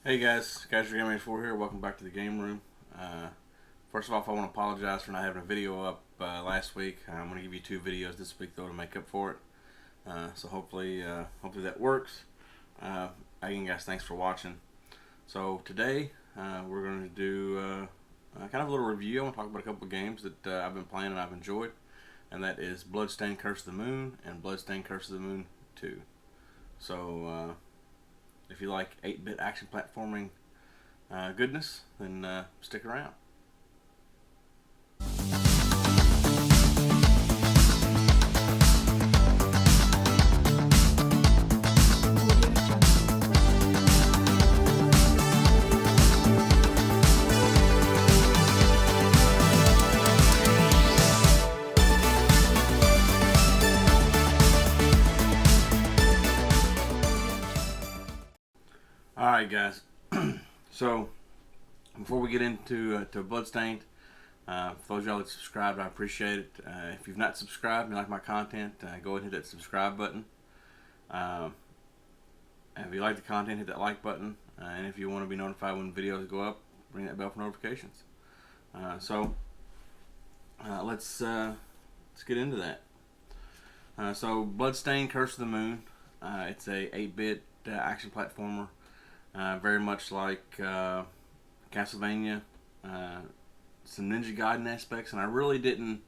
Hey guys, Gaming 4 here. Welcome back to the game room. First of all, I want to apologize for not having a video up last week. I'm going to give you two videos this week though to make up for it. So hopefully that works. Again, guys, thanks for watching. So today we're going to do kind of a little review. I want to talk about a couple of games that I've been playing and I've enjoyed, and that is Bloodstained: Curse of the Moon and Bloodstained: Curse of the Moon 2. So if you like 8-bit action platforming goodness, then stick around. Alright guys, so before we get into Bloodstained, for those of y'all that subscribed, I appreciate it. If you've not subscribed and you like my content, go ahead and hit that subscribe button. If you like the content, hit that like button. And if you want to be notified when videos go up, ring that bell for notifications. Let's get into that. So Bloodstained: Curse of the Moon. It's a 8-bit action platformer. Very much like Castlevania, some Ninja Gaiden aspects, and I really didn't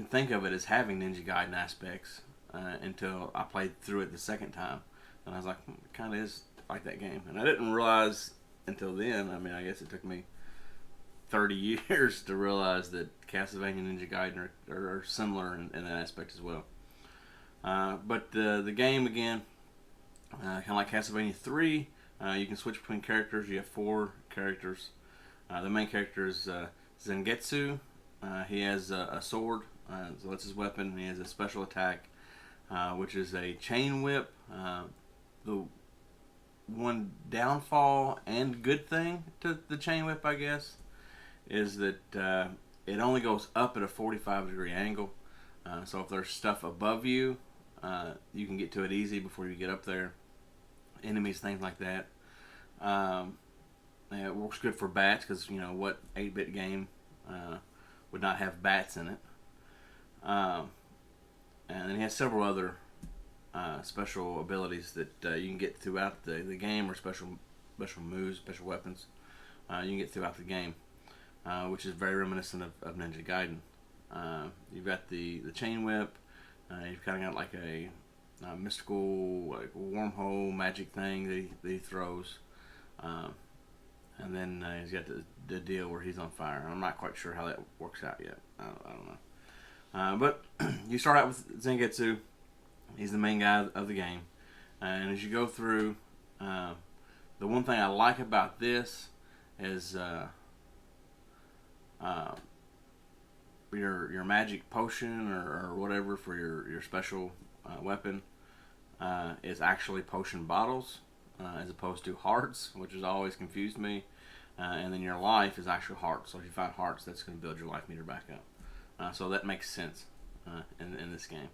think of it as having Ninja Gaiden aspects until I played through it the second time, and I was like, it kind of is like that game, and I didn't realize until then. I mean, I guess it took me 30 years to realize that Castlevania and Ninja Gaiden are similar in that aspect as well. But the game again. Kind of like Castlevania 3, you can switch between characters. You have 4 characters. The main character is Zangetsu. He has a sword, so that's his weapon. He has a special attack, which is a chain whip. The one downfall and good thing to the chain whip, I guess, is that it only goes up at a 45-degree angle. So if there's stuff above you, you can get to it easy before you get up there. Enemies, things like that. It works good for bats because what 8-bit game would not have bats in it. And then he has several other special abilities that you can get throughout the game, or special moves, special weapons you can get throughout the game, which is very reminiscent of Ninja Gaiden. You've got the chain whip. You've kind of got like a mystical, like wormhole magic thing that he throws, and then he's got the deal where he's on fire. I'm not quite sure how that works out yet. I don't know. But you start out with Zangetsu. He's the main guy of the game, and as you go through, the one thing I like about this is your magic potion or whatever for your special weapon is actually potion bottles as opposed to hearts, which has always confused me. And then your life is actual hearts. So if you find hearts, that's going to build your life meter back up. So that makes sense in this game.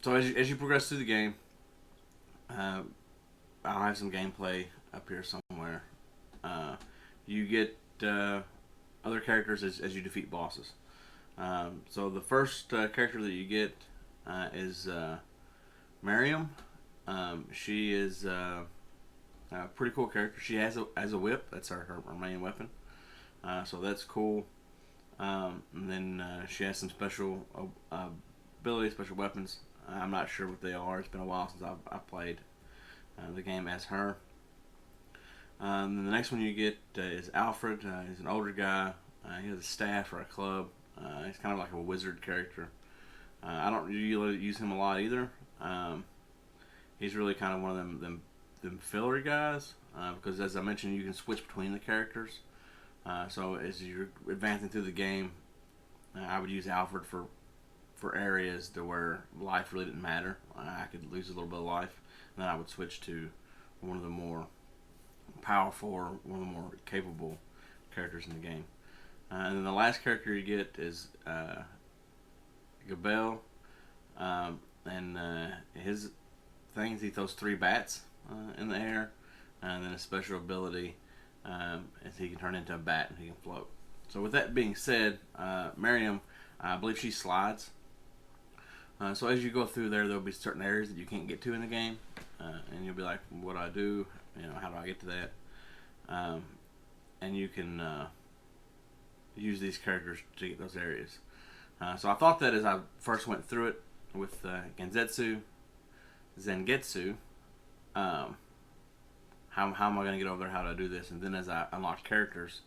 So as you progress through the game, I'll have some gameplay up here somewhere. You get other characters as you defeat bosses. So the first character that you get is Miriam. She is a pretty cool character. She has a whip. That's her main weapon. So that's cool. And then she has some special abilities, special weapons. I'm not sure what they are. It's been a while since I've played the game as her. Then the next one you get is Alfred. He's an older guy. He has a staff or a club. He's kind of like a wizard character. I don't really use him a lot either. He's really kind of one of them filler guys because, as I mentioned, you can switch between the characters. So as you're advancing through the game, I would use Alfred for areas to where life really didn't matter. I could lose a little bit of life, and then I would switch to one of the more powerful or one of the more capable characters in the game. And then the last character you get is Gabel, and his things, he throws 3 bats in the air, and then a special ability is he can turn into a bat and he can float. So with that being said, Miriam, I believe she slides. So as you go through there'll be certain areas that you can't get to in the game, and you'll be like, "What do I do? How do I get to that?" And you can use these characters to get those areas. So I thought that as I first went through it with Zangetsu, how am I going to get over there? How do I do this? And then as I unlocked characters,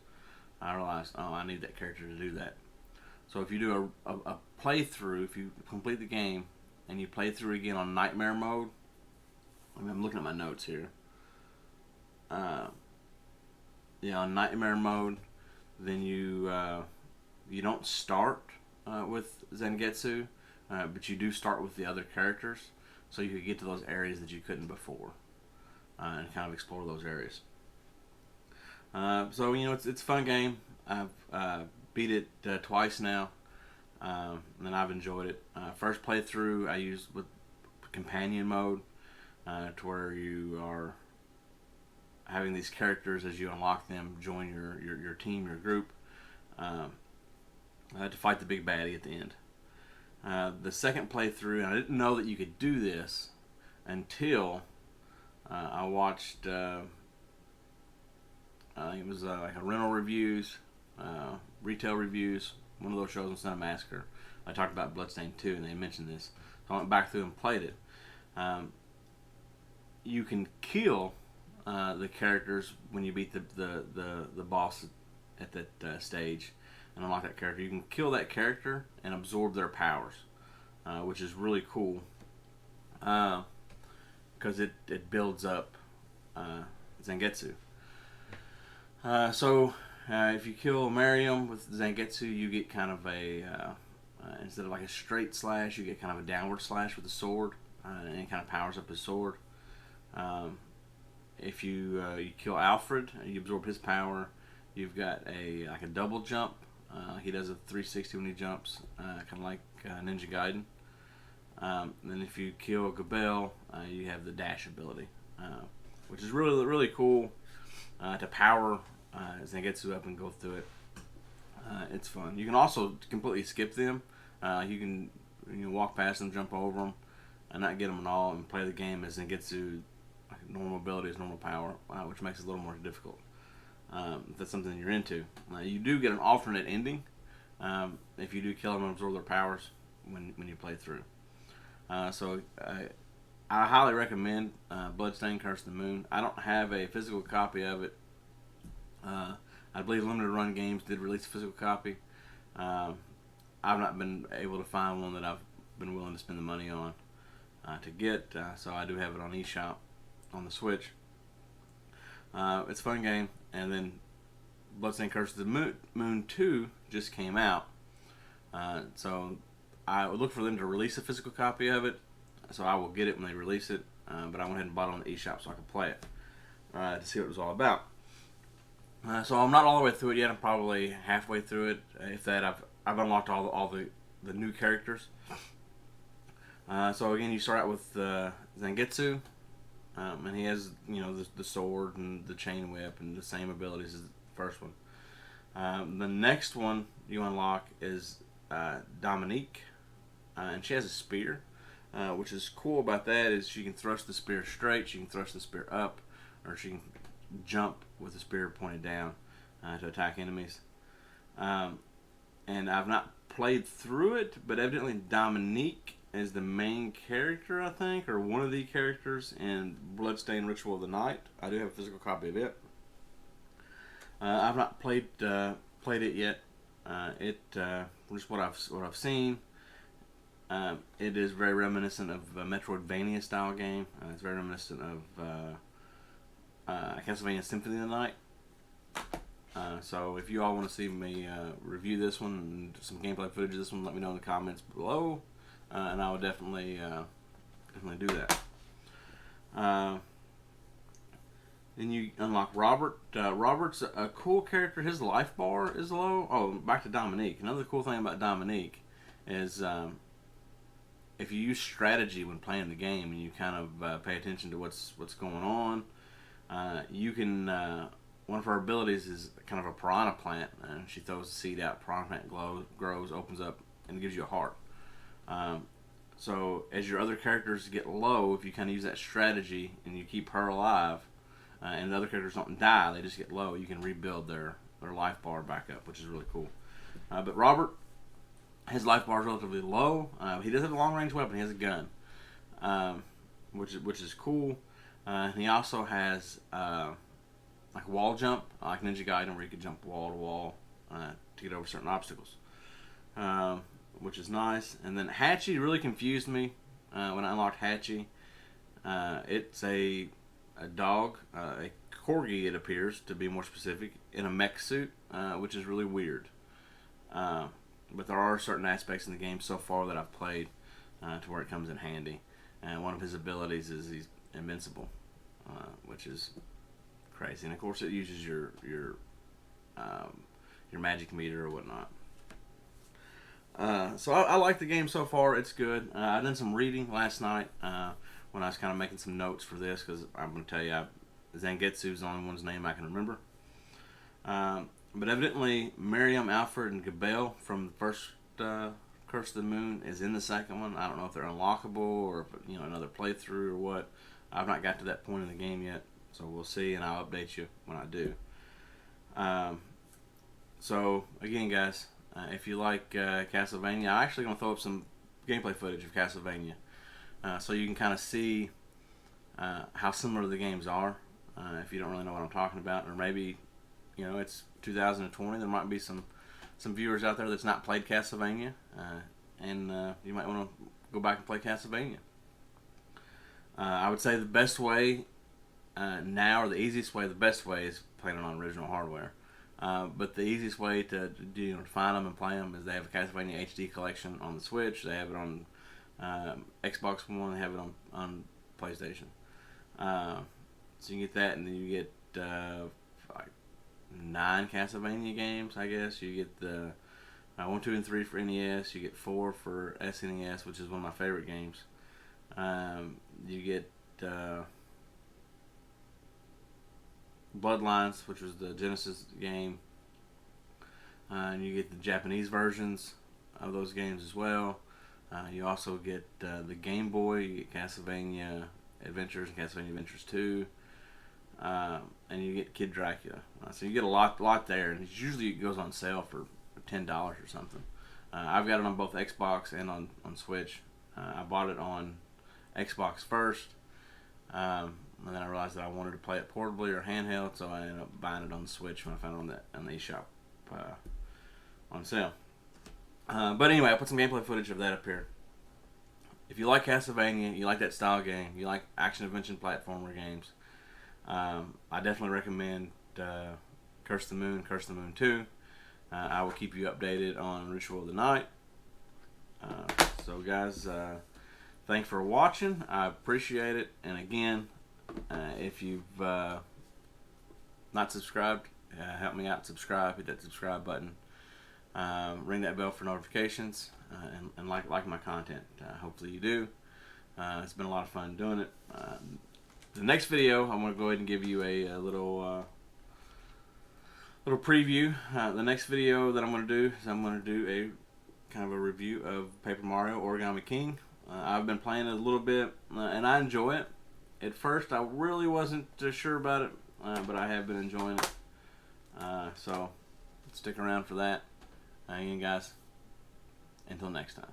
I realized, oh, I need that character to do that. So if you do a playthrough, if you complete the game and you play through again on Nightmare mode, I'm looking at my notes here. On Nightmare mode, then you don't start with Zangetsu, but you do start with the other characters, so you could get to those areas that you couldn't before, and kind of explore those areas. So it's a fun game. I've beat it twice now, and I've enjoyed it. First playthrough I used with companion mode, to where you are having these characters as you unlock them join your team, your group, to fight the big baddie at the end. The second playthrough, and I didn't know that you could do this until I watched. It was like a rental reviews, retail reviews, one of those shows on Cinemassacre. I talked about Bloodstained 2, and they mentioned this. So I went back through and played it. You can kill the characters when you beat the boss at that stage and unlock that character. You can kill that character and absorb their powers, which is really cool, because it builds up Zangetsu. If you kill Miriam with Zangetsu, you get kind of instead of like a straight slash, you get kind of a downward slash with the sword, and it kind of powers up his sword. If you kill Alfred, you absorb his power. You've got a double jump. He does a 360 when he jumps, kind of like Ninja Gaiden. Then if you kill Gabelle, you have the dash ability, which is really really cool to power Zangetsu up and go through it. It's fun. You can also completely skip them. You can walk past them, jump over them, and not get them at all, and play the game as Zangetsu normal abilities, normal power, which makes it a little more difficult. If that's something you're into. You do get an alternate ending if you do kill them and absorb their powers when you play through. So I highly recommend Bloodstained: Curse of the Moon. I don't have a physical copy of it. I believe Limited Run Games did release a physical copy. I've not been able to find one that I've been willing to spend the money on to get, so I do have it on eShop on the Switch. It's a fun game. And then Bloodstained: Curse of the Moon 2 just came out, so I would look for them to release a physical copy of it, so I will get it when they release it, but I went ahead and bought it on the eShop so I could play it to see what it was all about. So I'm not all the way through it yet. I'm probably halfway through it. If that, I've unlocked all the new characters. So again, you start out with Zangetsu, and he has the sword and the chain whip and the same abilities as the first one. The next one you unlock is Dominique, and she has a spear. Which is cool about that is she can thrust the spear straight, she can thrust the spear up, or she can jump with the spear pointed down to attack enemies. And I've not played through it, but evidently Dominique is the main character, I think, or one of the characters in Bloodstained: Ritual of the Night. I do have a physical copy of it. I've not played it yet. Just what I've seen. It is very reminiscent of a Metroidvania style game. It's very reminiscent of Castlevania Symphony of the Night. So if you all want to see me review this one and some gameplay footage of this one, let me know in the comments below, and I will definitely do that. Then you unlock Robert. Robert's a cool character. His life bar is low. Oh, back to Dominique. Another cool thing about Dominique is if you use strategy when playing the game and you kind of pay attention to what's going on, you can. One of her abilities is kind of a piranha plant, and she throws the seed out. Piranha plant grows, opens up, and gives you a heart. So as your other characters get low, if you kind of use that strategy and you keep her alive, and the other characters don't die, they just get low, you can rebuild their life bar back up, which is really cool. But Robert, his life bar is relatively low. He does have a long range weapon. He has a gun, which is cool. And he also has like wall jump, like Ninja Gaiden, where you can jump wall to wall to get over certain obstacles, which is nice. And then Hachi really confused me when I unlocked Hachi. It's a dog, a corgi, it appears to be more specific, in a mech suit, which is really weird. But there are certain aspects in the game so far that I've played to where it comes in handy. And one of his abilities is he's invincible, which is crazy. And of course, it uses your magic meter or whatnot. So I like the game so far. It's good. I done some reading last night when I was kind of making some notes for this, because I'm going to tell you, Zangetsu is the only one's name I can remember. But evidently, Miriam, Alfred, and Gabelle from the first Curse of the Moon is in the second one. I don't know if they're unlockable or if another playthrough or what. I've not got to that point in the game yet, so we'll see, and I'll update you when I do. So again, guys, if you like Castlevania, I'm actually going to throw up some gameplay footage of Castlevania, so you can kind of see how similar the games are. If you don't really know what I'm talking about, or maybe it's 2020, there might be some viewers out there that's not played Castlevania, and you might want to go back and play Castlevania. I would say the best way now, or the easiest way, the best way is playing it on original hardware. But the easiest way to find them and play them is they have a Castlevania HD collection on the Switch. They have it on Xbox One. They have it on PlayStation. So you get that, and then you get like 9 Castlevania games, I guess. You get the 1, 2, and 3 for NES. You get 4 for SNES, which is one of my favorite games. You get Bloodlines, which was the Genesis game. And you get the Japanese versions of those games as well. You also get the Game Boy. You get Castlevania Adventures and Castlevania Adventures 2. And you get Kid Dracula. So you get a lot there, and usually it goes on sale for $10 or something. I've got it on both Xbox and on Switch. I bought it on Xbox first, and then I realized that I wanted to play it portably or handheld, so I ended up buying it on the Switch when I found it on the eShop on sale. But anyway, I put some gameplay footage of that up here. If you like Castlevania, you like that style game, you like action-adventure platformer games, I definitely recommend Curse of the Moon, Curse of the Moon 2. I will keep you updated on Ritual of the Night. So guys, thanks for watching. I appreciate it. And again, if you've not subscribed, help me out, subscribe, hit that subscribe button, ring that bell for notifications, and like my content. Hopefully you do. It's been a lot of fun doing it. The next video, I'm going to go ahead and give you a little preview. The next video that I'm going to do is I'm going to do a kind of a review of Paper Mario Origami King. I've been playing it a little bit, and I enjoy it. At first, I really wasn't sure about it, but I have been enjoying it. So stick around for that. Again, guys, until next time.